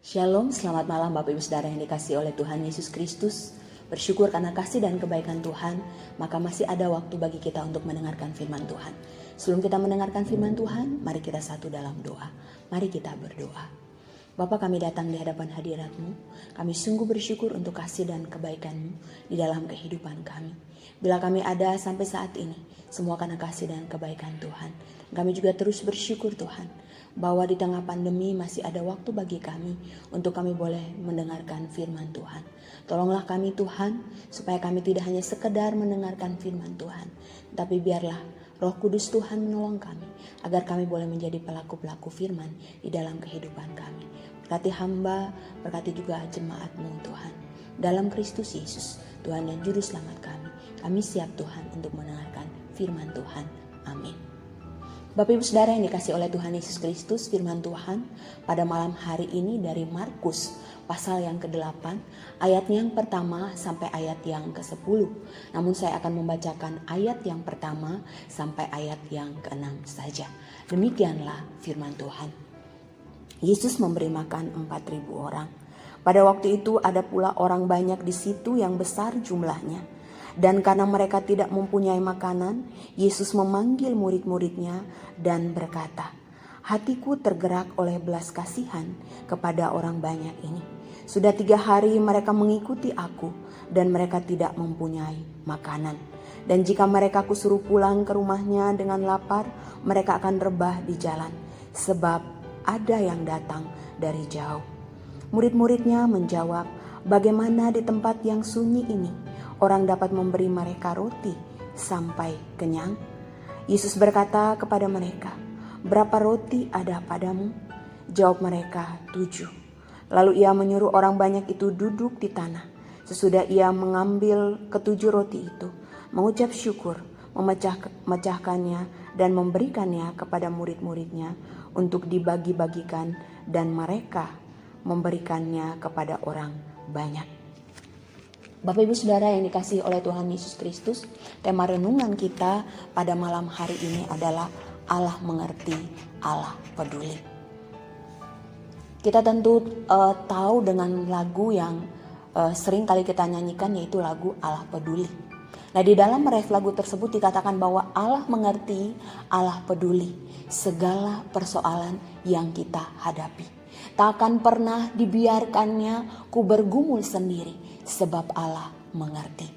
Shalom, selamat malam Bapak Ibu Saudara yang dikasihi oleh Tuhan Yesus Kristus. Bersyukur karena kasih dan kebaikan Tuhan, maka masih ada waktu bagi kita untuk mendengarkan firman Tuhan. Sebelum kita mendengarkan firman Tuhan, mari kita satu dalam doa. Mari kita berdoa. Bapa, kami datang di hadapan hadirat-Mu. Kami sungguh bersyukur untuk kasih dan kebaikan-Mu di dalam kehidupan kami. Bila kami ada sampai saat ini, semua karena kasih dan kebaikan Tuhan. Kami juga terus bersyukur Tuhan, bahwa di tengah pandemi masih ada waktu bagi kami untuk kami boleh mendengarkan firman Tuhan. Tolonglah kami Tuhan, supaya kami tidak hanya sekedar mendengarkan firman Tuhan, tapi biarlah Roh Kudus Tuhan menolong kami, agar kami boleh menjadi pelaku-pelaku firman di dalam kehidupan kami. Berkati hamba, berkati juga jemaat-Mu Tuhan. Dalam Kristus Yesus, Tuhan dan Juru Selamat kami siap Tuhan untuk mendengarkan firman Tuhan. Amin. Bapak Ibu Saudara yang dikasihi oleh Tuhan Yesus Kristus, firman Tuhan pada malam hari ini dari Markus pasal yang ke-8, ayatnya yang pertama sampai ayat yang ke-10. Namun saya akan membacakan ayat yang pertama sampai ayat yang ke-6 saja. Demikianlah firman Tuhan. Yesus memberi makan 4.000 orang. Pada waktu itu ada pula orang banyak di situ yang besar jumlahnya. Dan karena mereka tidak mempunyai makanan, Yesus memanggil murid-muridnya dan berkata, "Hatiku tergerak oleh belas kasihan kepada orang banyak ini. Sudah 3 hari mereka mengikuti aku dan mereka tidak mempunyai makanan. Dan jika mereka kusuruh pulang ke rumahnya dengan lapar, mereka akan rebah di jalan, sebab ada yang datang dari jauh." Murid-muridnya menjawab, "Bagaimana di tempat yang sunyi ini orang dapat memberi mereka roti sampai kenyang?" Yesus berkata kepada mereka, "Berapa roti ada padamu?" Jawab mereka, 7. Lalu ia menyuruh orang banyak itu duduk di tanah. Sesudah ia mengambil ke-7 roti itu, mengucap syukur, memecahkannya dan memberikannya kepada murid-muridnya untuk dibagi-bagikan, dan mereka memberikannya kepada orang banyak. Bapak Ibu Saudara yang dikasihi oleh Tuhan Yesus Kristus, tema renungan kita pada malam hari ini adalah Allah mengerti, Allah peduli. Kita tentu tahu dengan lagu yang sering kali kita nyanyikan, yaitu lagu Allah Peduli. Nah, di dalam ref lagu tersebut dikatakan bahwa Allah mengerti, Allah peduli segala persoalan yang kita hadapi. Tak akan pernah dibiarkannya ku bergumul sendiri, sebab Allah mengerti.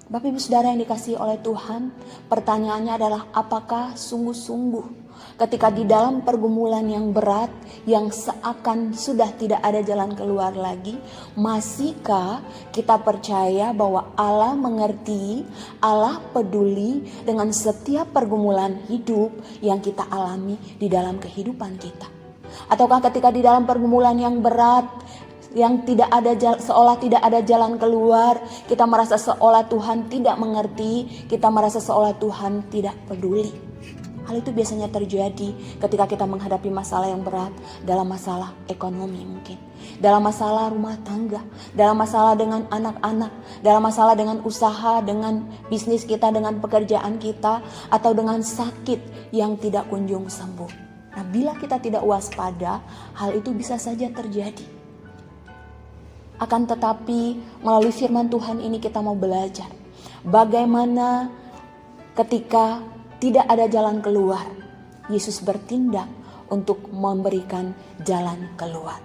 Bapak Ibu Saudara yang dikasihi oleh Tuhan, pertanyaannya adalah apakah sungguh-sungguh ketika di dalam pergumulan yang berat, yang seakan sudah tidak ada jalan keluar lagi, masihkah kita percaya bahwa Allah mengerti, Allah peduli dengan setiap pergumulan hidup yang kita alami di dalam kehidupan kita? Ataukah ketika di dalam pergumulan yang berat, yang tidak ada seolah tidak ada jalan keluar, kita merasa seolah Tuhan tidak mengerti, kita merasa seolah Tuhan tidak peduli? Hal itu biasanya terjadi ketika kita menghadapi masalah yang berat, dalam masalah ekonomi mungkin, dalam masalah rumah tangga, dalam masalah dengan anak-anak, dalam masalah dengan usaha, dengan bisnis kita, dengan pekerjaan kita, atau dengan sakit yang tidak kunjung sembuh. Nah, bila kita tidak waspada, hal itu bisa saja terjadi. Akan tetapi melalui firman Tuhan ini kita mau belajar bagaimana ketika tidak ada jalan keluar, Yesus bertindak untuk memberikan jalan keluar.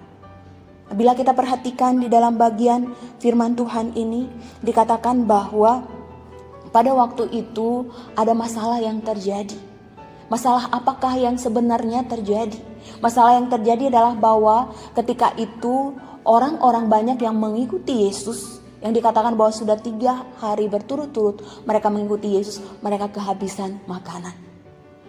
Bila kita perhatikan di dalam bagian firman Tuhan ini, dikatakan bahwa pada waktu itu ada masalah yang terjadi. Masalah apakah yang sebenarnya terjadi? Masalah yang terjadi adalah bahwa ketika itu orang-orang banyak yang mengikuti Yesus, yang dikatakan bahwa sudah 3 hari berturut-turut mereka mengikuti Yesus, mereka kehabisan makanan.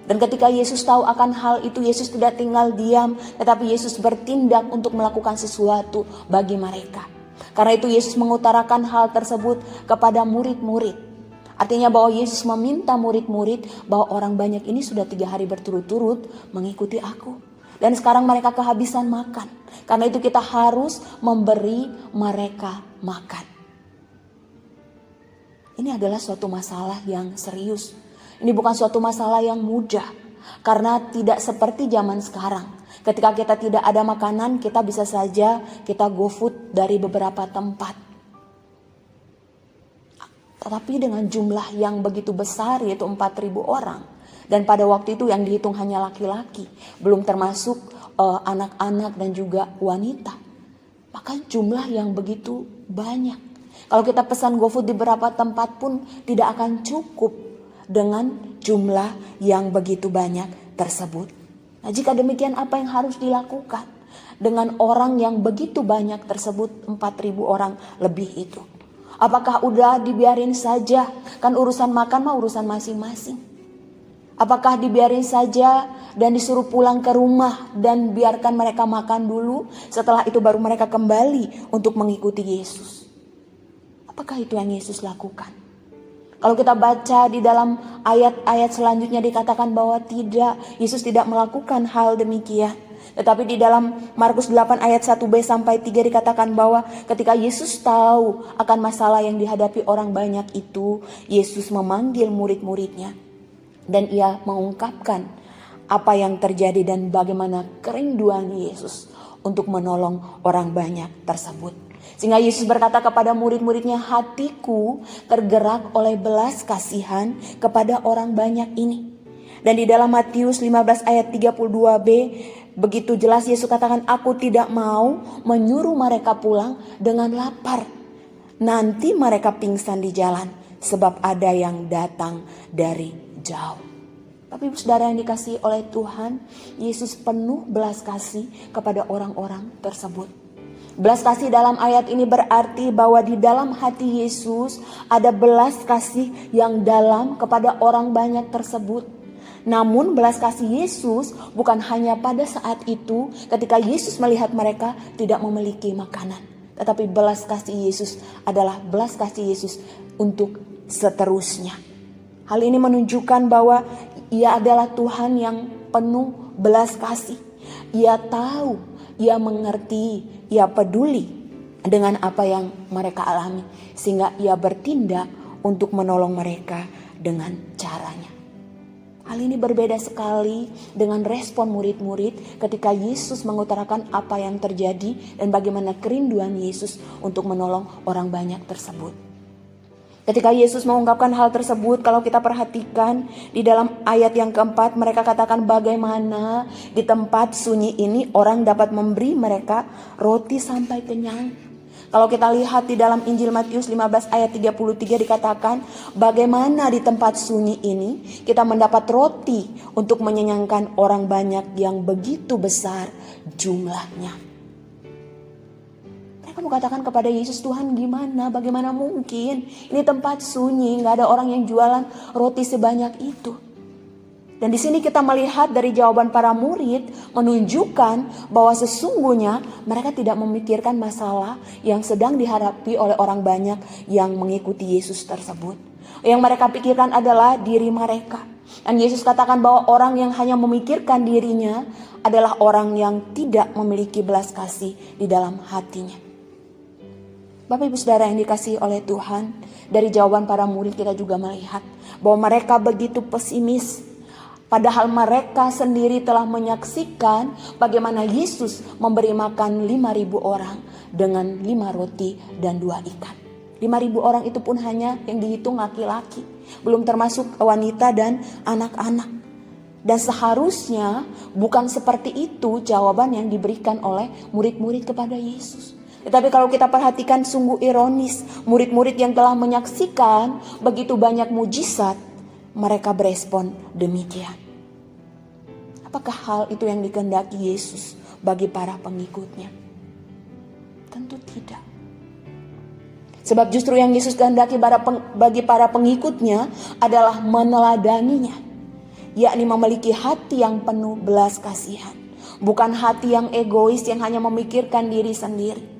Dan ketika Yesus tahu akan hal itu, Yesus tidak tinggal diam, tetapi Yesus bertindak untuk melakukan sesuatu bagi mereka. Karena itu Yesus mengutarakan hal tersebut kepada murid-murid. Artinya bahwa Yesus meminta murid-murid bahwa orang banyak ini sudah 3 hari berturut-turut mengikuti aku. Dan sekarang mereka kehabisan makan. Karena itu kita harus memberi mereka makan. Ini adalah suatu masalah yang serius. Ini bukan suatu masalah yang mudah. Karena tidak seperti zaman sekarang. Ketika kita tidak ada makanan, kita bisa saja kita GoFood dari beberapa tempat. Tetapi dengan jumlah yang begitu besar, yaitu 4.000 orang. Dan pada waktu itu yang dihitung hanya laki-laki, belum termasuk anak-anak dan juga wanita. Maka jumlah yang begitu banyak. Kalau kita pesan GoFood di beberapa tempat pun tidak akan cukup dengan jumlah yang begitu banyak tersebut. Nah, jika demikian apa yang harus dilakukan dengan orang yang begitu banyak tersebut, 4.000 orang lebih itu? Apakah udah dibiarin saja? Kan urusan makan mah urusan masing-masing. Apakah dibiarin saja dan disuruh pulang ke rumah dan biarkan mereka makan dulu, setelah itu baru mereka kembali untuk mengikuti Yesus? Apakah itu yang Yesus lakukan? Kalau kita baca di dalam ayat-ayat selanjutnya dikatakan bahwa tidak, Yesus tidak melakukan hal demikian. Tetapi di dalam Markus 8 ayat 1b sampai 3 dikatakan bahwa ketika Yesus tahu akan masalah yang dihadapi orang banyak itu, Yesus memanggil murid-muridnya. Dan ia mengungkapkan apa yang terjadi dan bagaimana kerinduan Yesus untuk menolong orang banyak tersebut. Sehingga Yesus berkata kepada murid-muridnya, hatiku tergerak oleh belas kasihan kepada orang banyak ini. Dan di dalam Matius 15 ayat 32b, begitu jelas Yesus katakan, aku tidak mau menyuruh mereka pulang dengan lapar. Nanti mereka pingsan di jalan, sebab ada yang datang dari jauh. Tapi saudara yang dikasihi oleh Tuhan, Yesus penuh belas kasih kepada orang-orang tersebut. Belas kasih dalam ayat ini berarti bahwa di dalam hati Yesus ada belas kasih yang dalam kepada orang banyak tersebut. Namun belas kasih Yesus bukan hanya pada saat itu ketika Yesus melihat mereka tidak memiliki makanan. Tetapi belas kasih Yesus adalah belas kasih Yesus untuk seterusnya. Hal ini menunjukkan bahwa Ia adalah Tuhan yang penuh belas kasih. Ia tahu, Ia mengerti, Ia peduli dengan apa yang mereka alami. Sehingga Ia bertindak untuk menolong mereka dengan caranya. Hal ini berbeda sekali dengan respon murid-murid ketika Yesus mengutarakan apa yang terjadi dan bagaimana kerinduan Yesus untuk menolong orang banyak tersebut. Ketika Yesus mengungkapkan hal tersebut, kalau kita perhatikan di dalam ayat yang keempat, mereka katakan bagaimana di tempat sunyi ini orang dapat memberi mereka roti sampai kenyang. Kalau kita lihat di dalam Injil Matius 15 ayat 33 dikatakan, bagaimana di tempat sunyi ini kita mendapat roti untuk mengenyangkan orang banyak yang begitu besar jumlahnya. Kamu katakan kepada Yesus, Tuhan gimana, bagaimana mungkin? Ini tempat sunyi, gak ada orang yang jualan roti sebanyak itu. Dan di sini kita melihat dari jawaban para murid menunjukkan bahwa sesungguhnya mereka tidak memikirkan masalah yang sedang dihadapi oleh orang banyak yang mengikuti Yesus tersebut. Yang mereka pikirkan adalah diri mereka. Dan Yesus katakan bahwa orang yang hanya memikirkan dirinya adalah orang yang tidak memiliki belas kasih di dalam hatinya. Bapak ibu saudara yang dikasihi oleh Tuhan, dari jawaban para murid kita juga melihat bahwa mereka begitu pesimis. Padahal mereka sendiri telah menyaksikan bagaimana Yesus memberi makan 5.000 orang dengan 5 roti dan 2 ikan. 5.000 orang itu pun hanya yang dihitung laki-laki, belum termasuk wanita dan anak-anak. Dan seharusnya bukan seperti itu jawaban yang diberikan oleh murid-murid kepada Yesus. Tetapi kalau kita perhatikan sungguh ironis, murid-murid yang telah menyaksikan begitu banyak mujizat, mereka berespon demikian. Apakah hal itu yang dikehendaki Yesus bagi para pengikutnya? Tentu tidak. Sebab justru yang Yesus kehendaki bagi para pengikutnya adalah meneladaninya, yakni memiliki hati yang penuh belas kasihan, bukan hati yang egois yang hanya memikirkan diri sendiri.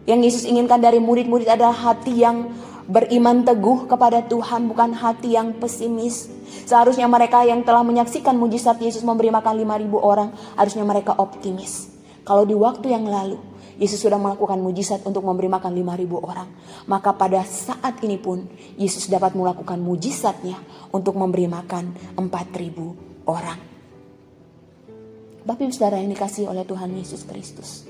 Yang Yesus inginkan dari murid-murid adalah hati yang beriman teguh kepada Tuhan, bukan hati yang pesimis. Seharusnya mereka yang telah menyaksikan mujizat Yesus memberi makan 5.000 orang, harusnya mereka optimis. Kalau di waktu yang lalu Yesus sudah melakukan mujizat untuk memberi makan 5.000 orang, maka pada saat ini pun Yesus dapat melakukan mujizatnya untuk memberi makan 4.000 orang. Bapak Ibu Saudara yang dikasihi oleh Tuhan Yesus Kristus,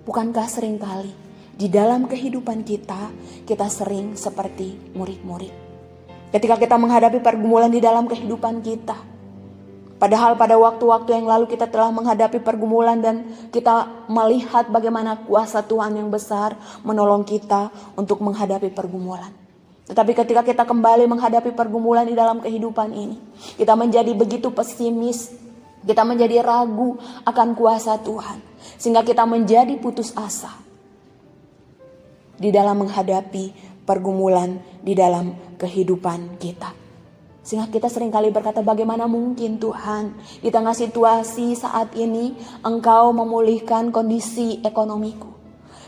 bukankah seringkali di dalam kehidupan kita sering seperti murid-murid. Ketika kita menghadapi pergumulan di dalam kehidupan kita, padahal pada waktu-waktu yang lalu kita telah menghadapi pergumulan dan kita melihat bagaimana kuasa Tuhan yang besar menolong kita untuk menghadapi pergumulan. Tetapi ketika kita kembali menghadapi pergumulan di dalam kehidupan ini, kita menjadi begitu pesimis, kita menjadi ragu akan kuasa Tuhan, sehingga kita menjadi putus asa di dalam menghadapi pergumulan di dalam kehidupan kita. Sehingga kita seringkali berkata, bagaimana mungkin Tuhan di tengah situasi saat ini Engkau memulihkan kondisi ekonomiku.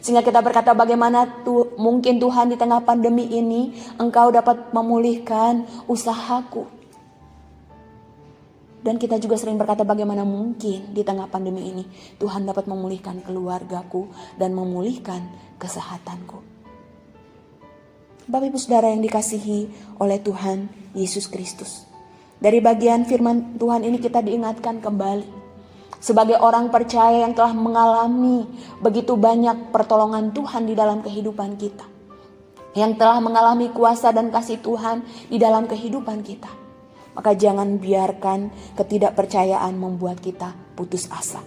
Sehingga kita berkata, bagaimana mungkin Tuhan di tengah pandemi ini Engkau dapat memulihkan usahaku. Dan kita juga sering berkata, bagaimana mungkin di tengah pandemi ini Tuhan dapat memulihkan keluargaku dan memulihkan kesehatanku. Bapak Ibu Saudara yang dikasihi oleh Tuhan Yesus Kristus, dari bagian firman Tuhan ini kita diingatkan kembali sebagai orang percaya yang telah mengalami begitu banyak pertolongan Tuhan di dalam kehidupan kita, yang telah mengalami kuasa dan kasih Tuhan di dalam kehidupan kita. Maka jangan biarkan ketidakpercayaan membuat kita putus asa.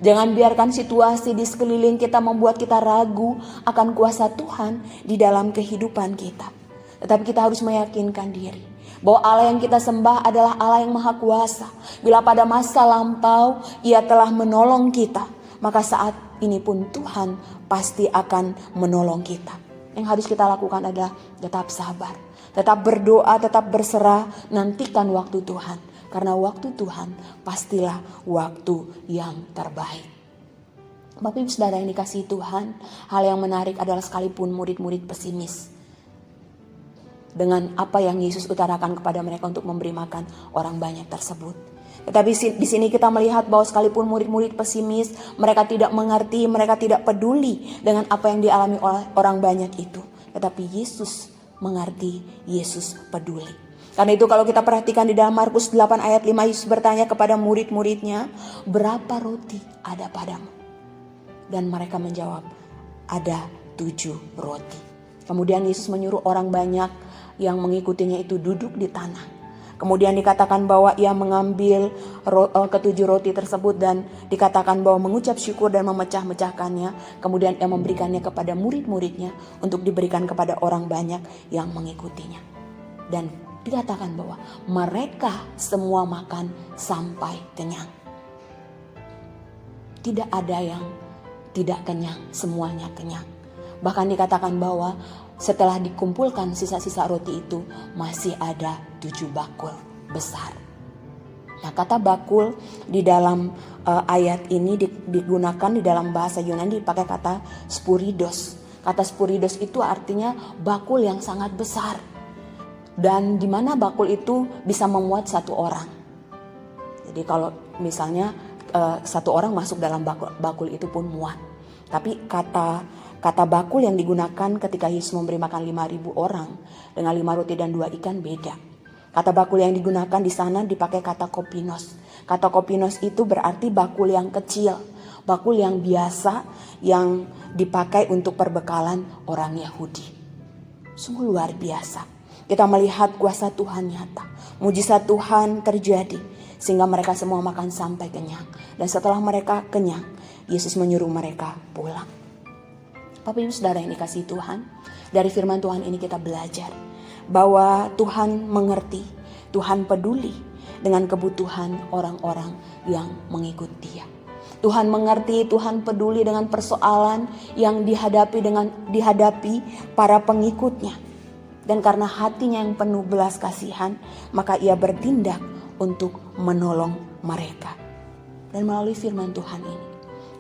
Jangan biarkan situasi di sekeliling kita membuat kita ragu akan kuasa Tuhan di dalam kehidupan kita. Tetapi kita harus meyakinkan diri bahwa Allah yang kita sembah adalah Allah yang maha kuasa. Bila pada masa lampau Ia telah menolong kita, maka saat ini pun Tuhan pasti akan menolong kita. Yang harus kita lakukan adalah tetap sabar, tetap berdoa, tetap berserah, nantikan waktu Tuhan. Karena waktu Tuhan pastilah waktu yang terbaik. Bapak Ibu Saudara yang dikasihi Tuhan, hal yang menarik adalah sekalipun murid-murid pesimis dengan apa yang Yesus utarakan kepada mereka untuk memberi makan orang banyak tersebut. Tetapi di sini kita melihat bahwa sekalipun murid-murid pesimis, mereka tidak mengerti, mereka tidak peduli dengan apa yang dialami oleh orang banyak itu. Tetapi Yesus mengerti, Yesus peduli. Karena itu kalau kita perhatikan di dalam Markus 8 ayat 5, Yesus bertanya kepada murid-muridnya, berapa roti ada padamu? Dan mereka menjawab, ada 7 roti. Kemudian Yesus menyuruh orang banyak yang mengikutinya itu duduk di tanah. Kemudian dikatakan bahwa Ia mengambil ketujuh roti tersebut dan dikatakan bahwa mengucap syukur dan memecah-mecahkannya. Kemudian Ia memberikannya kepada murid-muridnya untuk diberikan kepada orang banyak yang mengikutinya. Dan dikatakan bahwa mereka semua makan sampai kenyang. Tidak ada yang tidak kenyang, semuanya kenyang. Bahkan dikatakan bahwa setelah dikumpulkan sisa-sisa roti itu masih ada 7 bakul besar. Nah, kata bakul di dalam ayat ini digunakan di dalam bahasa Yunani dipakai kata spuridos. Kata spuridos itu artinya bakul yang sangat besar. Dan di mana bakul itu bisa memuat 1 orang. Jadi kalau misalnya 1 orang masuk dalam bakul itu pun muat. Tapi kata bakul yang digunakan ketika Yesus memberi makan 5.000 orang dengan 5 roti dan 2 ikan beda. Kata bakul yang digunakan di sana dipakai kata kopinos. Kata kopinos itu berarti bakul yang kecil, bakul yang biasa yang dipakai untuk perbekalan orang Yahudi. Sungguh luar biasa. Kita melihat kuasa Tuhan nyata. Mujizat Tuhan terjadi sehingga mereka semua makan sampai kenyang. Dan setelah mereka kenyang, Yesus menyuruh mereka pulang. Bapak Ibu Saudara yang dikasihi Tuhan, dari firman Tuhan ini kita belajar bahwa Tuhan mengerti, Tuhan peduli dengan kebutuhan orang-orang yang mengikut Dia. Tuhan mengerti, Tuhan peduli dengan persoalan yang dihadapi para pengikutnya. Dan karena hatinya yang penuh belas kasihan, maka Ia bertindak untuk menolong mereka. Dan melalui firman Tuhan ini,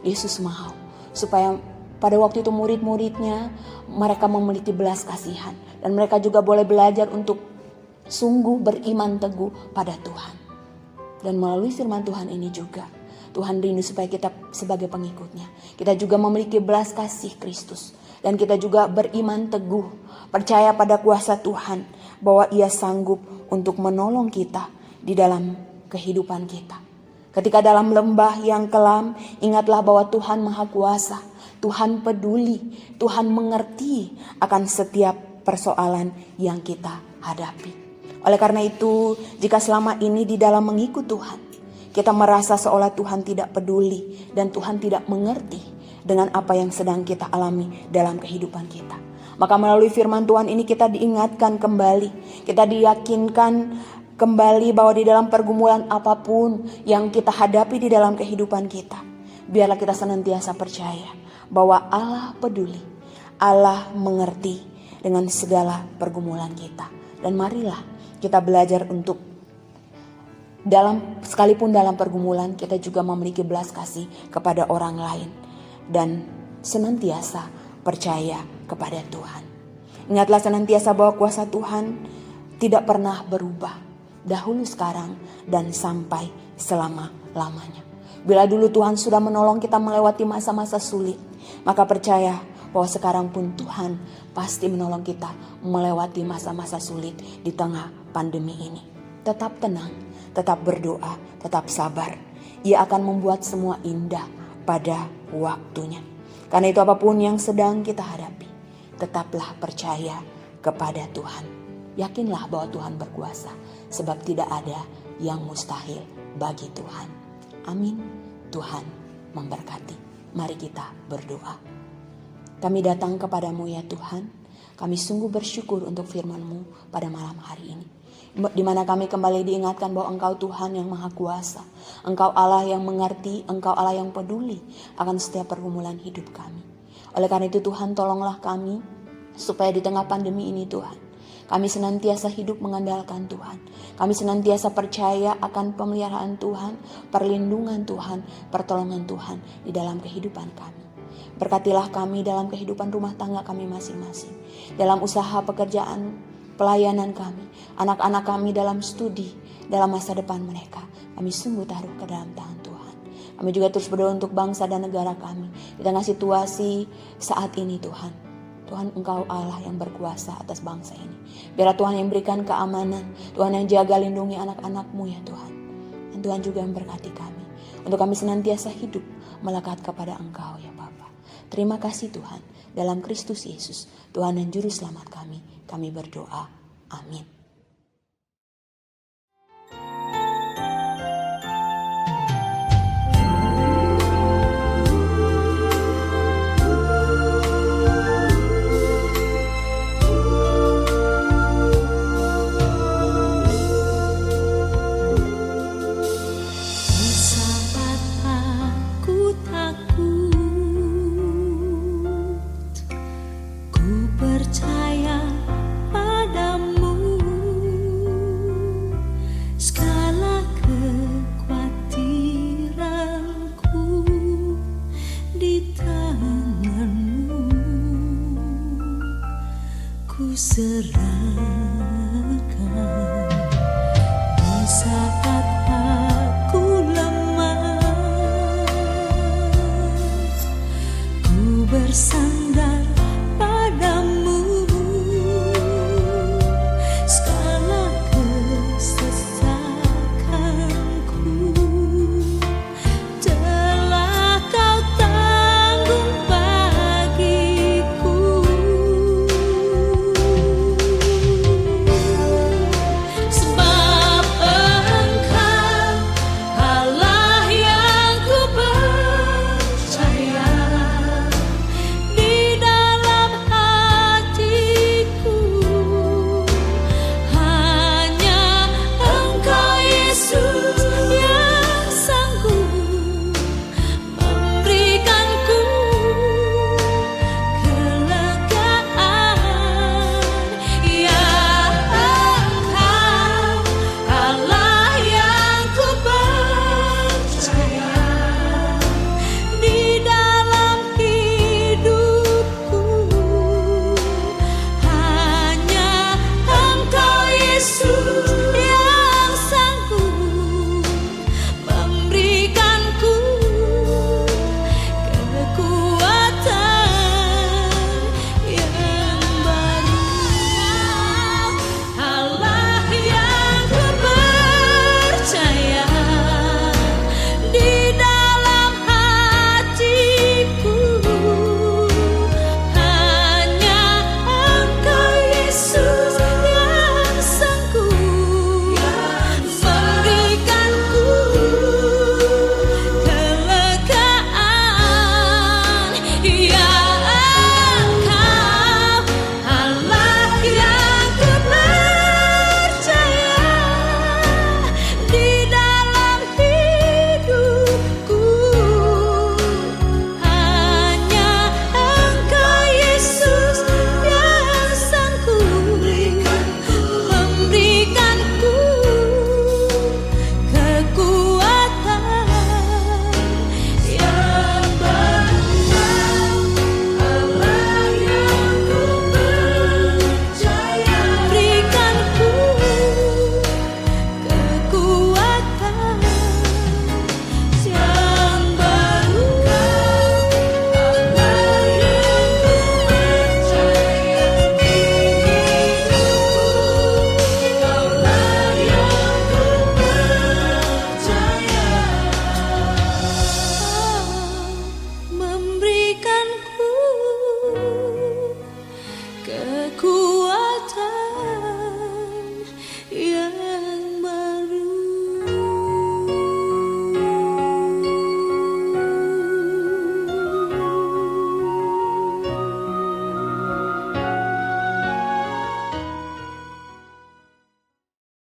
Yesus mau supaya pada waktu itu murid-muridnya mereka memiliki belas kasihan. Dan mereka juga boleh belajar untuk sungguh beriman teguh pada Tuhan. Dan melalui firman Tuhan ini juga, Tuhan rindu supaya kita sebagai pengikutnya, kita juga memiliki belas kasih Kristus. Dan kita juga beriman teguh, percaya pada kuasa Tuhan bahwa Ia sanggup untuk menolong kita di dalam kehidupan kita. Ketika dalam lembah yang kelam, ingatlah bahwa Tuhan Maha Kuasa, Tuhan peduli, Tuhan mengerti akan setiap persoalan yang kita hadapi. Oleh karena itu, jika selama ini di dalam mengikut Tuhan, kita merasa seolah Tuhan tidak peduli dan Tuhan tidak mengerti dengan apa yang sedang kita alami dalam kehidupan kita, maka melalui firman Tuhan ini kita diingatkan kembali, kita diyakinkan kembali bahwa di dalam pergumulan apapun yang kita hadapi di dalam kehidupan kita, biarlah kita senantiasa percaya bahwa Allah peduli, Allah mengerti dengan segala pergumulan kita. Dan marilah kita belajar untuk sekalipun dalam pergumulan kita juga memiliki belas kasih kepada orang lain dan senantiasa percaya kepada Tuhan. Ingatlah senantiasa bahwa kuasa Tuhan tidak pernah berubah, dahulu, sekarang, dan sampai selama-lamanya. Bila dulu Tuhan sudah menolong kita melewati masa-masa sulit, maka percaya bahwa sekarang pun Tuhan pasti menolong kita melewati masa-masa sulit di tengah pandemi ini. Tetap tenang, tetap berdoa, tetap sabar. Ia akan membuat semua indah pada waktunya. Karena itu apapun yang sedang kita hadapi, tetaplah percaya kepada Tuhan. Yakinlah bahwa Tuhan berkuasa, sebab tidak ada yang mustahil bagi Tuhan. Amin. Tuhan memberkati. Mari kita berdoa. Kami datang kepadamu ya Tuhan. Kami sungguh bersyukur untuk firman-Mu pada malam hari ini, di mana kami kembali diingatkan bahwa Engkau Tuhan yang Maha Kuasa, Engkau Allah yang mengerti, Engkau Allah yang peduli akan setiap pergumulan hidup kami. Oleh karena itu Tuhan, tolonglah kami supaya di tengah pandemi ini Tuhan, kami senantiasa hidup mengandalkan Tuhan. Kami senantiasa percaya akan pemeliharaan Tuhan, perlindungan Tuhan, pertolongan Tuhan di dalam kehidupan kami. Berkatilah kami dalam kehidupan rumah tangga kami masing-masing, dalam usaha pekerjaan, pelayanan kami, anak-anak kami dalam studi, dalam masa depan mereka. Kami sungguh taruh ke dalam tangan Tuhan. Kami juga terus berdoa untuk bangsa dan negara kami di tengah situasi saat ini Tuhan. Tuhan, Engkau Allah yang berkuasa atas bangsa ini. Biarlah Tuhan yang berikan keamanan, Tuhan yang jaga lindungi anak-anak-Mu ya Tuhan. Dan Tuhan juga memberkati kami, untuk kami senantiasa hidup melekat kepada Engkau ya Bapa. Terima kasih Tuhan, dalam Kristus Yesus, Tuhan dan Juru Selamat kami berdoa. Amin.